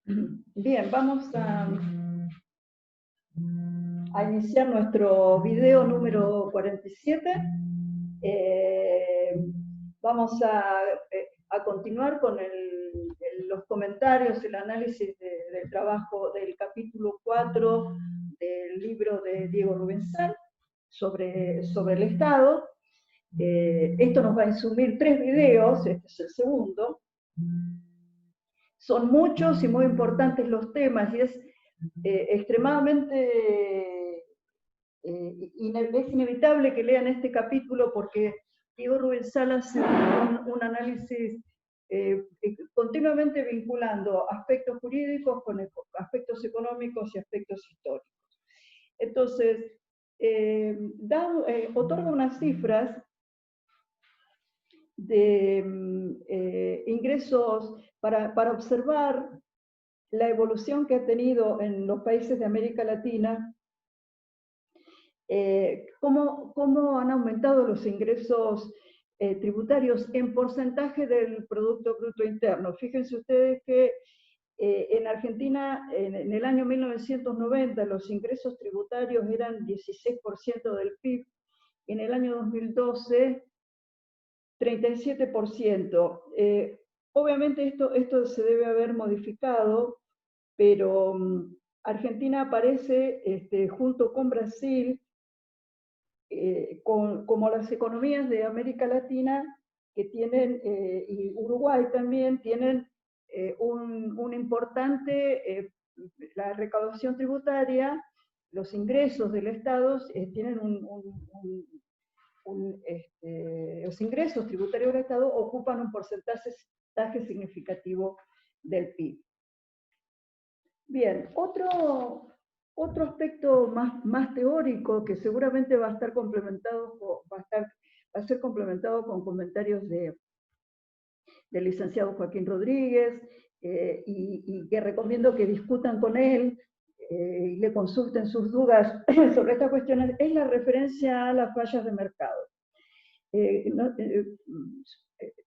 Bien, vamos a iniciar nuestro video número 47. Vamos a continuar con los comentarios, el análisis del trabajo del capítulo 4 del libro de Diego Rubensal sobre el Estado. Esto nos va a insumir 3 videos, este es el segundo. Son muchos y muy importantes los temas y es extremadamente es inevitable que lean este capítulo porque Diego Rubensal hace un análisis continuamente vinculando aspectos jurídicos con aspectos económicos y aspectos históricos. Entonces, otorga unas cifras de ingresos para observar la evolución que ha tenido en los países de América Latina, cómo han aumentado los ingresos tributarios en porcentaje del Producto Bruto Interno. Fíjense ustedes que en Argentina, en el año 1990, los ingresos tributarios eran 16% del PIB, en el año 2012, 37%. Obviamente esto se debe haber modificado, pero Argentina aparece junto con Brasil como las economías de América Latina que tienen, y Uruguay también, tienen un importante, la recaudación tributaria, los ingresos del Estado tienen los ingresos tributarios del Estado ocupan un porcentaje significativo del PIB. Bien, otro aspecto más teórico que seguramente va a estar complementado, va a ser complementado con comentarios del licenciado Joaquín Rodríguez, y que recomiendo que discutan con él y le consulten sus dudas sobre estas cuestiones, es la referencia a las fallas de mercado.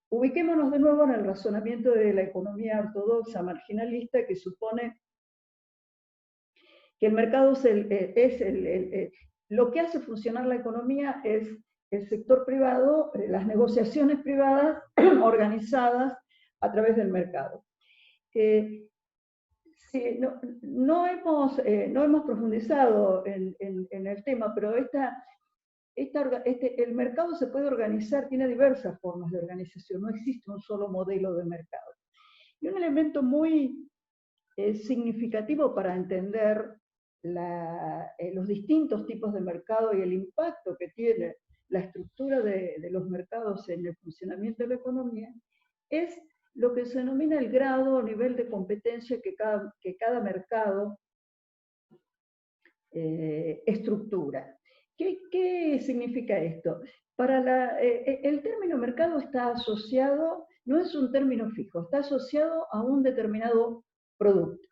Ubiquémonos de nuevo en el razonamiento de la economía ortodoxa marginalista, que supone que el mercado lo que hace funcionar la economía es el sector privado, las negociaciones privadas organizadas a través del mercado. Sí, no hemos profundizado en el tema, pero el mercado se puede organizar, tiene diversas formas de organización, no existe un solo modelo de mercado. Y un elemento muy significativo para entender los distintos tipos de mercado y el impacto que tiene la estructura de los mercados en el funcionamiento de la economía, es lo que se denomina el grado o nivel de competencia que cada mercado estructura. ¿Qué significa esto? El término mercado está asociado, no es un término fijo, está asociado a un determinado producto.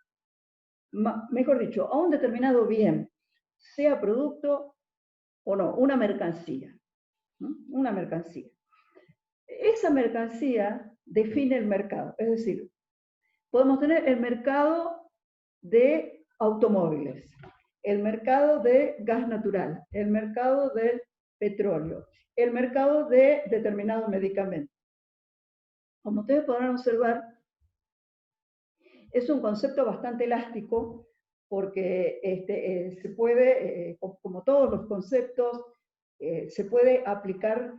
Mejor dicho, a un determinado bien, sea producto o no, una mercancía. ¿No? Una mercancía. Esa mercancía define el mercado, es decir, podemos tener el mercado de automóviles, el mercado de gas natural, el mercado del petróleo, el mercado de determinados medicamentos. Como ustedes podrán observar, es un concepto bastante elástico porque se puede, como todos los conceptos, se puede aplicar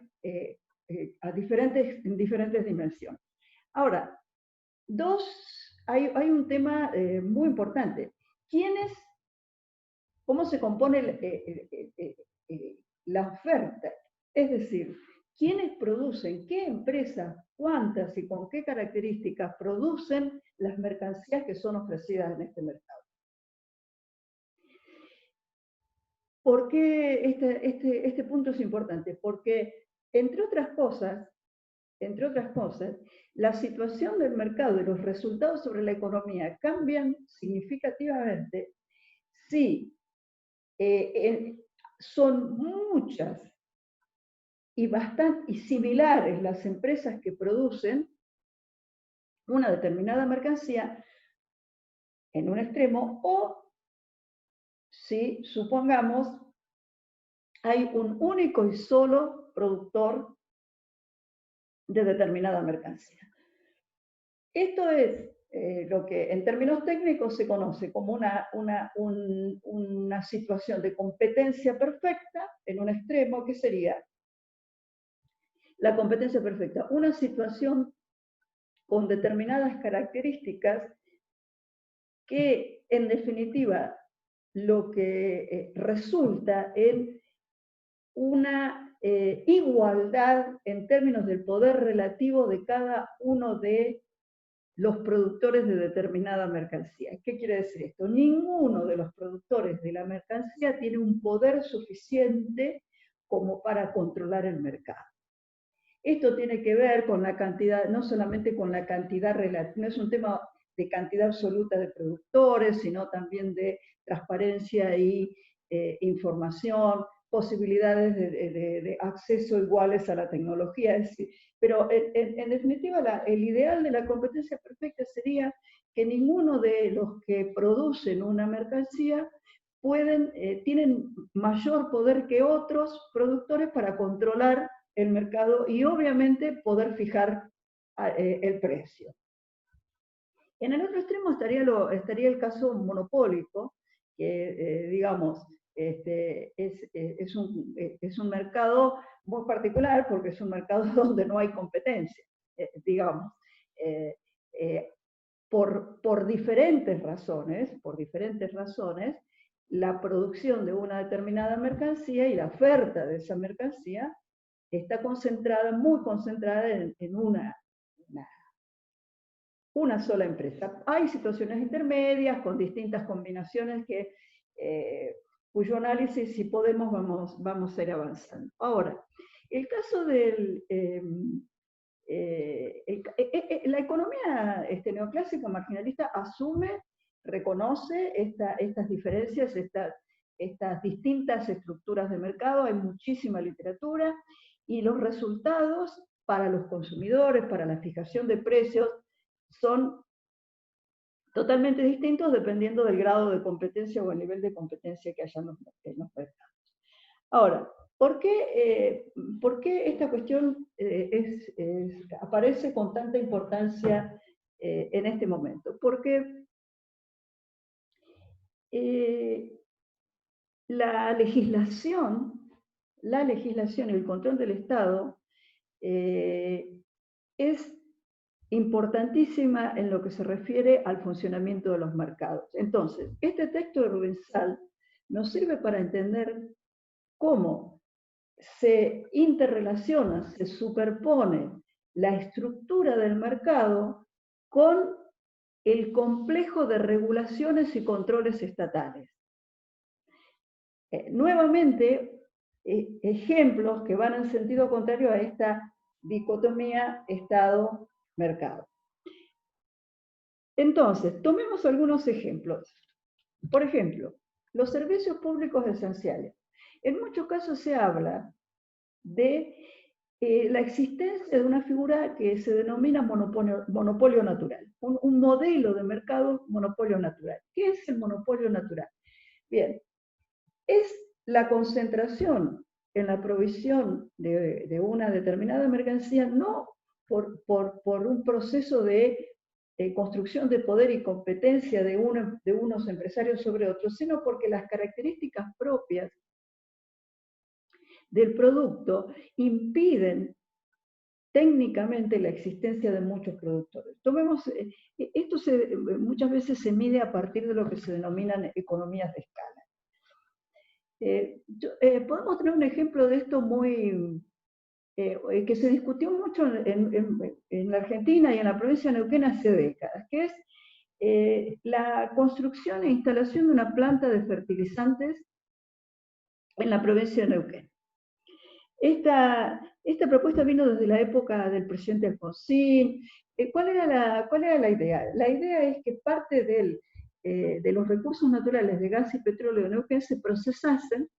en diferentes dimensiones. Ahora, hay un tema muy importante. ¿Cómo se compone la oferta? Es decir, ¿quiénes producen? ¿Qué empresas? ¿Cuántas y con qué características producen las mercancías que son ofrecidas en este mercado? ¿Por qué este punto es importante? Porque, entre otras cosas, la situación del mercado y los resultados sobre la economía cambian significativamente si son muchas y similares las empresas que producen una determinada mercancía, en un extremo, o si, supongamos, hay un único y solo productor de determinada mercancía. Esto es lo que en términos técnicos se conoce como una situación de competencia perfecta en un extremo, que sería la competencia perfecta, una situación con determinadas características que en definitiva lo que resulta en una igualdad en términos del poder relativo de cada uno de los productores de determinada mercancía. ¿Qué quiere decir esto? Ninguno de los productores de la mercancía tiene un poder suficiente como para controlar el mercado. Esto tiene que ver con la cantidad, no solamente con la cantidad relativa, no es un tema de cantidad absoluta de productores, sino también de transparencia y información, posibilidades de acceso iguales a la tecnología. Es decir, pero en definitiva, el ideal de la competencia perfecta sería que ninguno de los que producen una mercancía tienen mayor poder que otros productores para controlar el mercado y obviamente poder fijar el precio. En el otro extremo estaría el caso monopólico, que digamos, es un mercado muy particular porque es un mercado donde no hay competencia, digamos. Por diferentes razones, la producción de una determinada mercancía y la oferta de esa mercancía está concentrada, muy concentrada en una sola empresa. Hay situaciones intermedias con distintas combinaciones cuyo análisis, si podemos, vamos a ir avanzando. Ahora, el caso del... la economía neoclásica marginalista asume, reconoce estas diferencias, estas distintas estructuras de mercado, hay muchísima literatura, y los resultados para los consumidores, para la fijación de precios, son totalmente distintos dependiendo del grado de competencia o el nivel de competencia que haya en los mercados. Ahora, ¿por qué esta cuestión aparece con tanta importancia en este momento? Porque la legislación y el control del Estado es importantísima en lo que se refiere al funcionamiento de los mercados. Entonces, este texto de Rubensal nos sirve para entender cómo se interrelaciona, se superpone la estructura del mercado con el complejo de regulaciones y controles estatales. Nuevamente, ejemplos que van en sentido contrario a esta dicotomía Estado-mercado. Entonces, tomemos algunos ejemplos. Por ejemplo, los servicios públicos esenciales. En muchos casos se habla de la existencia de una figura que se denomina monopolio natural, un modelo de mercado monopolio natural. ¿Qué es el monopolio natural? Bien, es la concentración en la provisión de una determinada mercancía, no por un proceso de construcción de poder y competencia de unos empresarios sobre otros, sino porque las características propias del producto impiden técnicamente la existencia de muchos productores. Esto muchas veces se mide a partir de lo que se denominan economías de escala. Podemos tener un ejemplo de esto que se discutió mucho en la Argentina y en la provincia de Neuquén hace décadas, que es la construcción e instalación de una planta de fertilizantes en la provincia de Neuquén. Esta propuesta vino desde la época del presidente Alfonsín. ¿Cuál era la idea? La idea es que parte de los recursos naturales de gas y petróleo de Neuquén se procesasen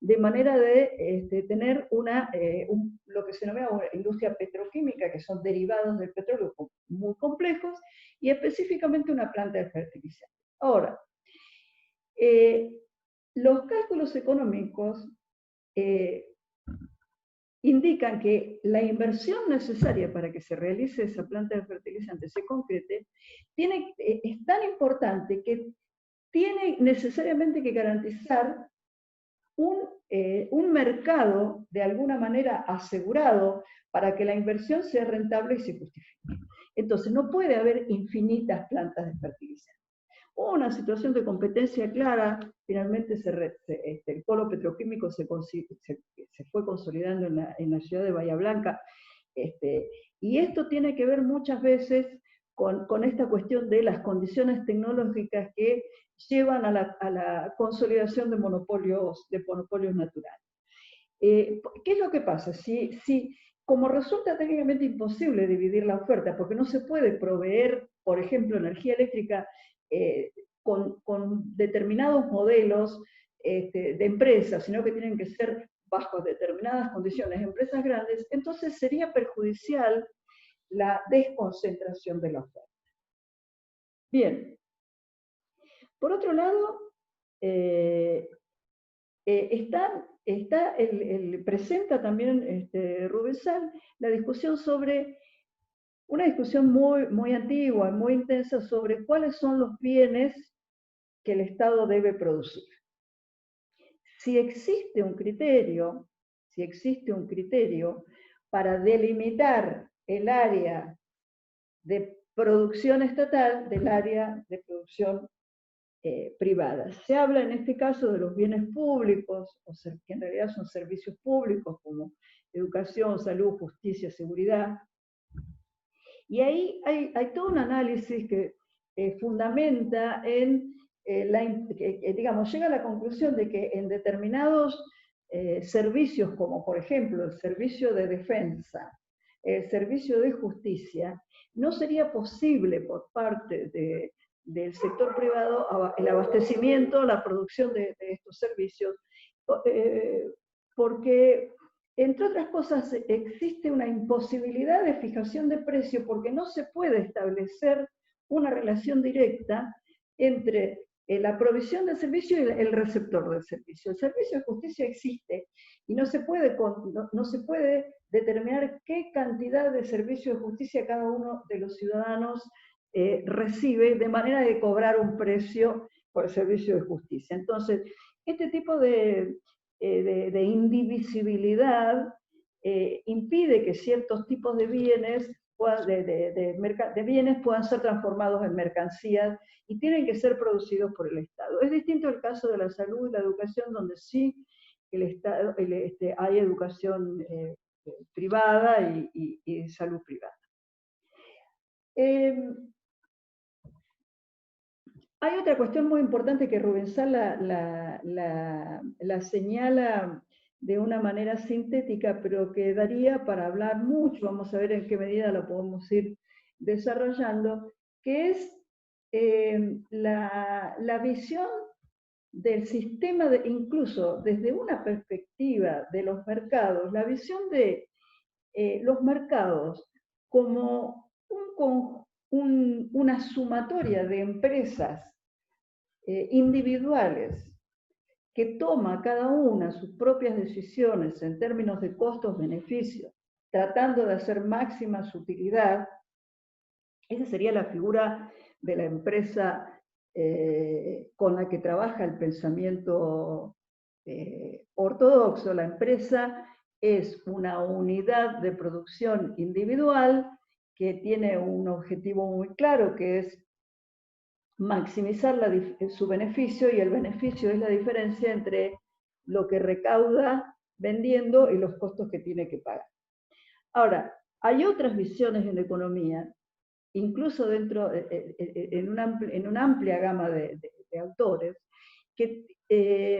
de manera de tener lo que se denomina una industria petroquímica, que son derivados del petróleo muy complejos, y específicamente una planta de fertilizantes. Ahora, los cálculos económicos indican que la inversión necesaria para que se realice esa planta de fertilizantes, se concrete, es tan importante que tiene necesariamente que garantizar un mercado de alguna manera asegurado para que la inversión sea rentable y se justifique. Entonces, no puede haber infinitas plantas de fertilizantes. Hubo una situación de competencia clara, finalmente el polo petroquímico se fue consolidando en la ciudad de Bahía Blanca, y esto tiene que ver muchas veces con esta cuestión de las condiciones tecnológicas que llevan a la consolidación de monopolios naturales. ¿Qué es lo que pasa? Si como resulta técnicamente imposible dividir la oferta, porque no se puede proveer, por ejemplo, energía eléctrica con determinados modelos de empresas, sino que tienen que ser bajo determinadas condiciones, empresas grandes, entonces sería perjudicial la desconcentración de la oferta. Bien, por otro lado, presenta también Rubensal la discusión sobre, una discusión muy antigua, muy intensa, sobre cuáles son los bienes que el Estado debe producir. Si existe un criterio para delimitar el área de producción estatal del área de producción privada. Se habla en este caso de los bienes públicos, que en realidad son servicios públicos como educación, salud, justicia, seguridad. Y ahí hay todo un análisis que fundamenta digamos, llega a la conclusión de que en determinados servicios, como por ejemplo el servicio de defensa, el servicio de justicia, no sería posible por parte del sector privado el abastecimiento, la producción de estos servicios, porque, entre otras cosas, existe una imposibilidad de fijación de precio porque no se puede establecer una relación directa entre la provisión del servicio y el receptor del servicio. El servicio de justicia existe y no se puede determinar qué cantidad de servicio de justicia cada uno de los ciudadanos recibe de manera de cobrar un precio por el servicio de justicia. Entonces, este tipo de indivisibilidad impide que ciertos tipos de bienes puedan ser transformados en mercancías y tienen que ser producidos por el Estado. Es distinto el caso de la salud y la educación, donde sí el Estado, hay educación privada y salud privada. Hay otra cuestión muy importante que Rubensal la señala de una manera sintética, pero que daría para hablar mucho, vamos a ver en qué medida lo podemos ir desarrollando, que es la visión del sistema, incluso desde una perspectiva de los mercados, la visión de los mercados como una sumatoria de empresas individuales que toma cada una sus propias decisiones en términos de costos-beneficios, tratando de hacer máxima su utilidad. Esa sería la figura de la empresa con la que trabaja el pensamiento ortodoxo. La empresa es una unidad de producción individual que tiene un objetivo muy claro, que es maximizar su beneficio, y el beneficio es la diferencia entre lo que recauda vendiendo y los costos que tiene que pagar. Ahora, hay otras visiones en la economía, incluso dentro, en una amplia gama de autores, que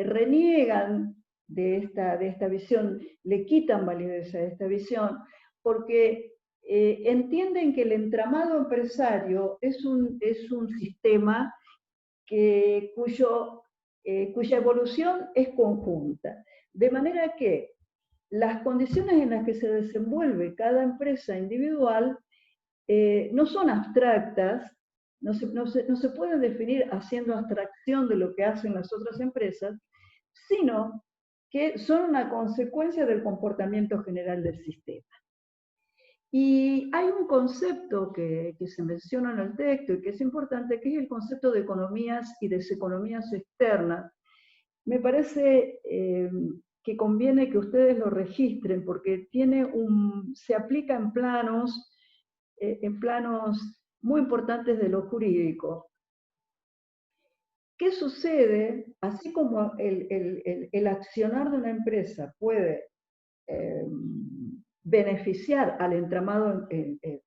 reniegan de esta visión, le quitan validez a esta visión, porque entienden que el entramado empresario es un sistema cuya evolución es conjunta. De manera que las condiciones en las que se desenvuelve cada empresa individual no son abstractas, no se pueden definir haciendo abstracción de lo que hacen las otras empresas, sino que son una consecuencia del comportamiento general del sistema. Y hay un concepto que se menciona en el texto y que es importante, que es el concepto de economías y deseconomías externas. Me parece que conviene que ustedes lo registren porque se aplica en planos muy importantes de lo jurídico. ¿Qué sucede? Así como el accionar de una empresa puede beneficiar al entramado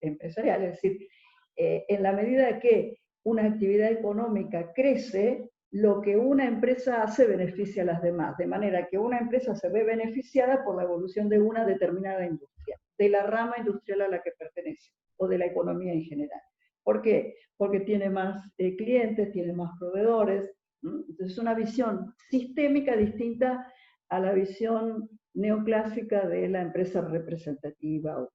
empresarial, es decir, en la medida que una actividad económica crece, lo que una empresa hace beneficia a las demás, de manera que una empresa se ve beneficiada por la evolución de una determinada industria, de la rama industrial a la que pertenece, o de la economía en general. ¿Por qué? Porque tiene más clientes, tiene más proveedores. Entonces es una visión sistémica distinta a la visión neoclásica de la empresa representativa.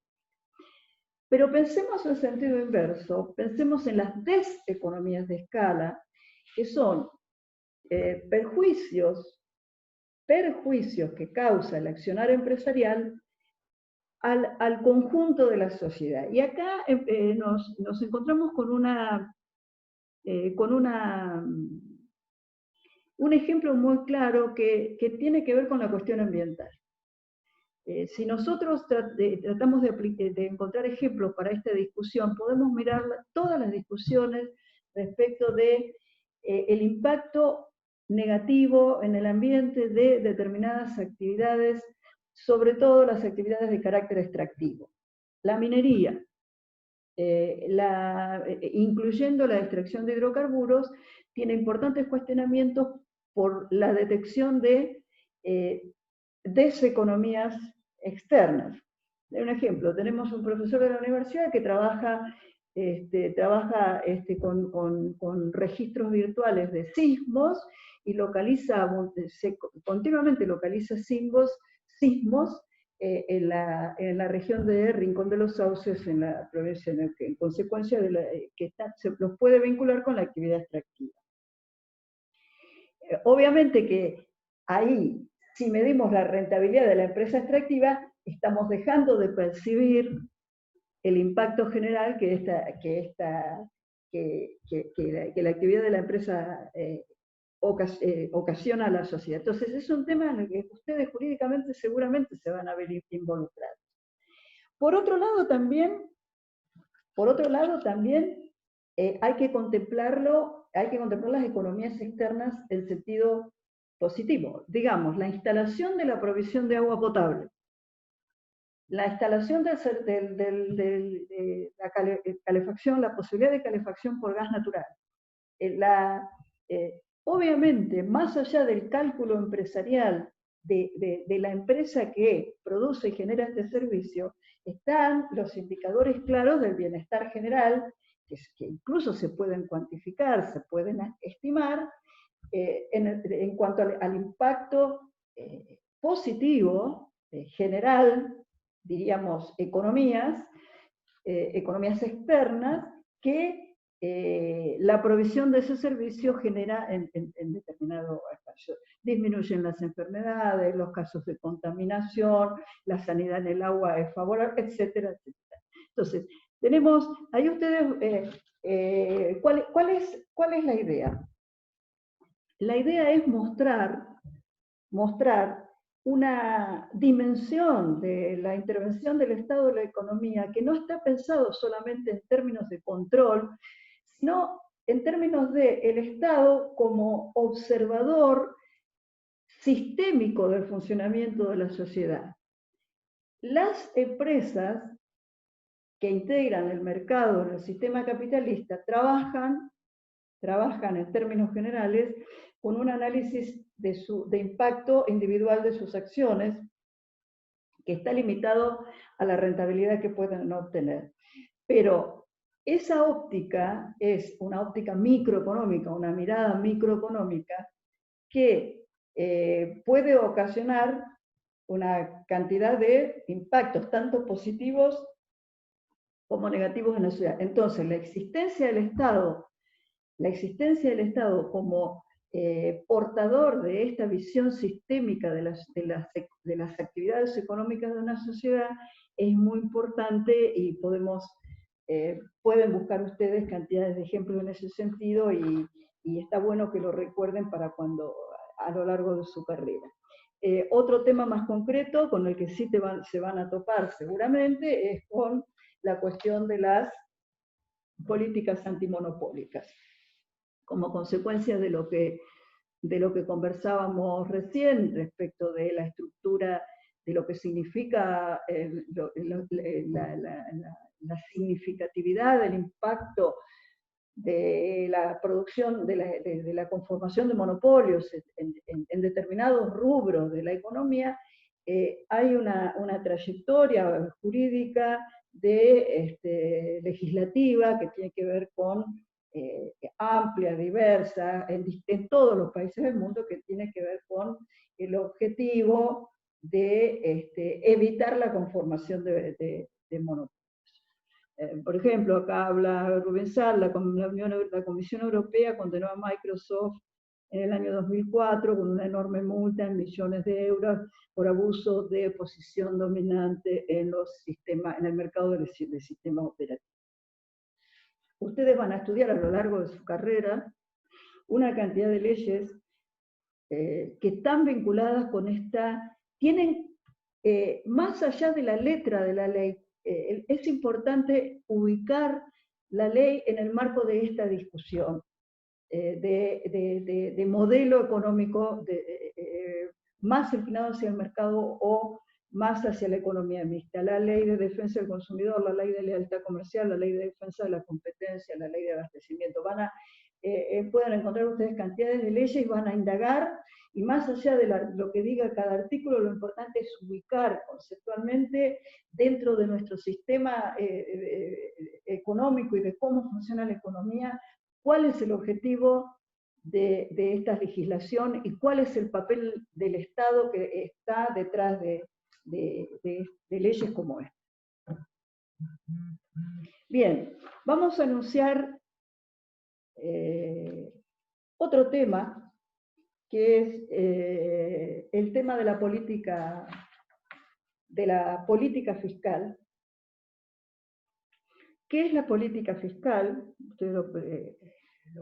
Pero pensemos en sentido inverso, pensemos en las deseconomías de escala, que son perjuicios que causa el accionar empresarial al conjunto de la sociedad. Y acá nos encontramos con un ejemplo muy claro que tiene que ver con la cuestión ambiental. Si nosotros tratamos de encontrar ejemplos para esta discusión, podemos mirar todas las discusiones respecto de el impacto negativo en el ambiente de determinadas actividades, sobre todo las actividades de carácter extractivo. La minería, incluyendo la extracción de hidrocarburos, tiene importantes cuestionamientos por la detección de deseconomías externas. Un ejemplo, tenemos un profesor de la universidad que trabaja con registros virtuales de sismos y continuamente localiza sismos en la región de Rincón de los Sauces, en la provincia de Neuquén, en consecuencia de se los puede vincular con la actividad extractiva. Obviamente que ahí, si medimos la rentabilidad de la empresa extractiva, estamos dejando de percibir el impacto general que la actividad de la empresa ocasiona a la sociedad. Entonces es un tema en el que ustedes jurídicamente seguramente se van a ver involucrados. Por otro lado también hay que contemplar las economías externas en sentido positivo. Digamos, la instalación de la provisión de agua potable, la instalación de la calefacción, la posibilidad de calefacción por gas natural. Obviamente, más allá del cálculo empresarial de la empresa que produce y genera este servicio, están los indicadores claros del bienestar general, que incluso se pueden cuantificar, se pueden estimar, en cuanto al impacto positivo, general, diríamos, economías externas que la provisión de ese servicio genera en determinado espacio. Disminuyen las enfermedades, los casos de contaminación, la sanidad en el agua es favorable, etcétera, etcétera. Entonces, tenemos, ahí ustedes, ¿cuál es la idea? La idea es mostrar una dimensión de la intervención del Estado en la economía que no está pensado solamente en términos de control, sino en términos de el Estado como observador sistémico del funcionamiento de la sociedad. Las empresas que integran el mercado en el sistema capitalista trabajan en términos generales con un análisis de impacto individual de sus acciones que está limitado a la rentabilidad que pueden obtener. Pero esa óptica es una óptica microeconómica, una mirada microeconómica que puede ocasionar una cantidad de impactos, tanto positivos como negativos en la sociedad. Entonces, la existencia del Estado la existencia del Estado como portador de esta visión sistémica de las actividades económicas de una sociedad es muy importante y pueden buscar ustedes cantidades de ejemplos en ese sentido y está bueno que lo recuerden para cuando a lo largo de su carrera. Otro tema más concreto con el que sí se van a topar seguramente es con la cuestión de las políticas antimonopólicas. Como consecuencia de lo que conversábamos recién respecto de la estructura, de lo que significa la significatividad del impacto de la producción, de la conformación de monopolios en determinados rubros de la economía, hay una trayectoria jurídica legislativa que tiene que ver con amplia, diversa, en todos los países del mundo, que tiene que ver con el objetivo de evitar la conformación de monopolios. Por ejemplo, acá habla Rubén Sal, la Comisión Europea condenó a Microsoft en el año 2004 con una enorme multa en millones de euros por abuso de posición dominante en el mercado del sistema operativo. Ustedes van a estudiar a lo largo de su carrera una cantidad de leyes que están vinculadas con tienen, más allá de la letra de la ley, es importante ubicar la ley en el marco de esta discusión de modelo económico más inclinado hacia el mercado o más hacia la economía mixta. La ley de defensa del consumidor, la ley de lealtad comercial, la ley de defensa de la competencia, la ley de abastecimiento. Pueden encontrar ustedes cantidades de leyes y van a indagar, y más allá de lo que diga cada artículo, lo importante es ubicar conceptualmente dentro de nuestro sistema económico y de cómo funciona la economía, cuál es el objetivo de esta legislación y cuál es el papel del Estado que está detrás de leyes como esta. Bien, vamos a anunciar otro tema, que es el tema de la política fiscal. ¿Qué es la política fiscal? Ustedes lo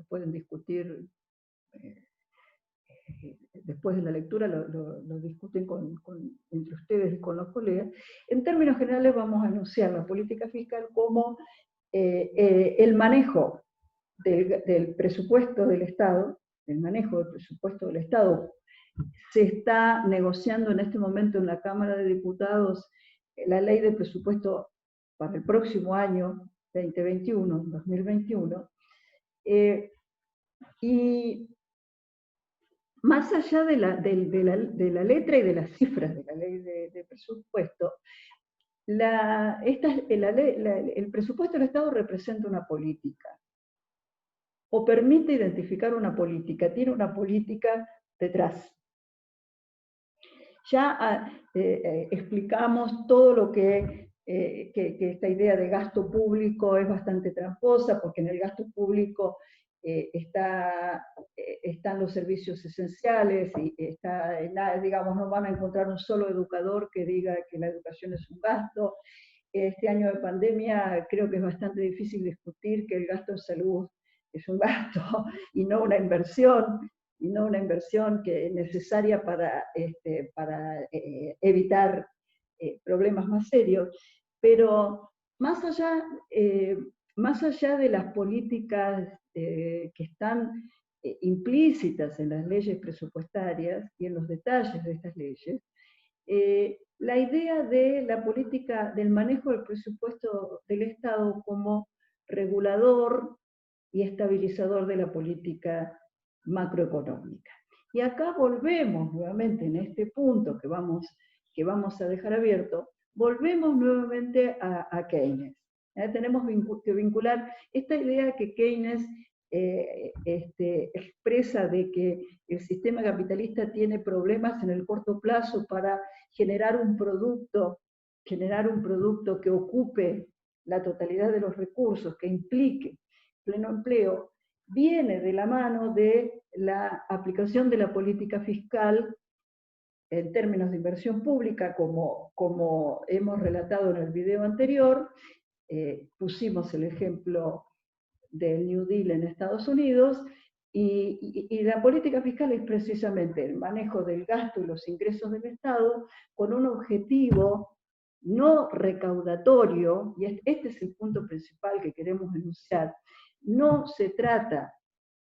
pueden discutir después de la lectura, lo discuten entre ustedes y con los colegas. En términos generales vamos a anunciar la política fiscal como el manejo del presupuesto del Estado, el manejo del presupuesto del Estado. Se está negociando en este momento en la Cámara de Diputados la ley de presupuesto para el próximo año 2021, y más allá de la letra y de las cifras de la ley de presupuesto, el presupuesto del Estado representa una política, o permite identificar una política, tiene una política detrás. Ya explicamos todo lo que esta idea de gasto público es bastante tramposa, porque en el gasto público están los servicios esenciales y digamos, no van a encontrar un solo educador que diga que la educación es un gasto. Este año de pandemia creo que es bastante difícil discutir que el gasto en salud es un gasto y no una inversión, que es necesaria para evitar problemas más serios. Pero más allá de las políticas que están implícitas en las leyes presupuestarias y en los detalles de estas leyes, la idea de la política, del manejo del presupuesto del Estado como regulador y estabilizador de la política macroeconómica. Y acá volvemos nuevamente en este punto que vamos a dejar abierto, volvemos nuevamente a Keynes. Tenemos que vincular esta idea que Keynes expresa de que el sistema capitalista tiene problemas en el corto plazo para generar un producto que ocupe la totalidad de los recursos, que implique pleno empleo, viene de la mano de la aplicación de la política fiscal en términos de inversión pública, como hemos relatado en el video anterior. Pusimos el ejemplo del New Deal en Estados Unidos, y la política fiscal es precisamente el manejo del gasto y los ingresos del Estado con un objetivo no recaudatorio, y este es el punto principal que queremos enunciar. No se trata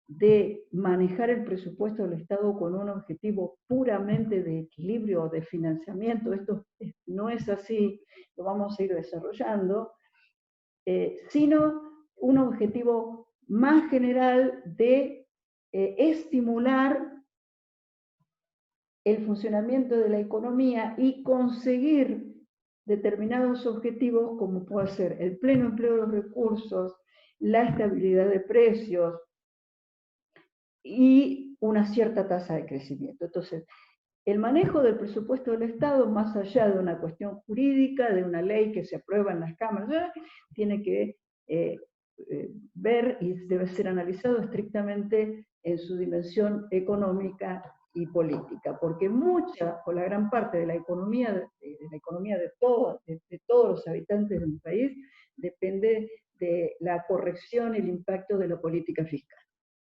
de manejar el presupuesto del Estado con un objetivo puramente de equilibrio o de financiamiento. Esto no es así, lo vamos a ir desarrollando, sino un objetivo más general de estimular el funcionamiento de la economía y conseguir determinados objetivos, como puede ser el pleno empleo de los recursos, la estabilidad de precios y una cierta tasa de crecimiento. Entonces, el manejo del presupuesto del Estado, más allá de una cuestión jurídica, de una ley que se aprueba en las cámaras, tiene que ver y debe ser analizado estrictamente en su dimensión económica y política, porque mucha o la gran parte de la economía de todos los habitantes de un país depende de la corrección y el impacto de la política fiscal.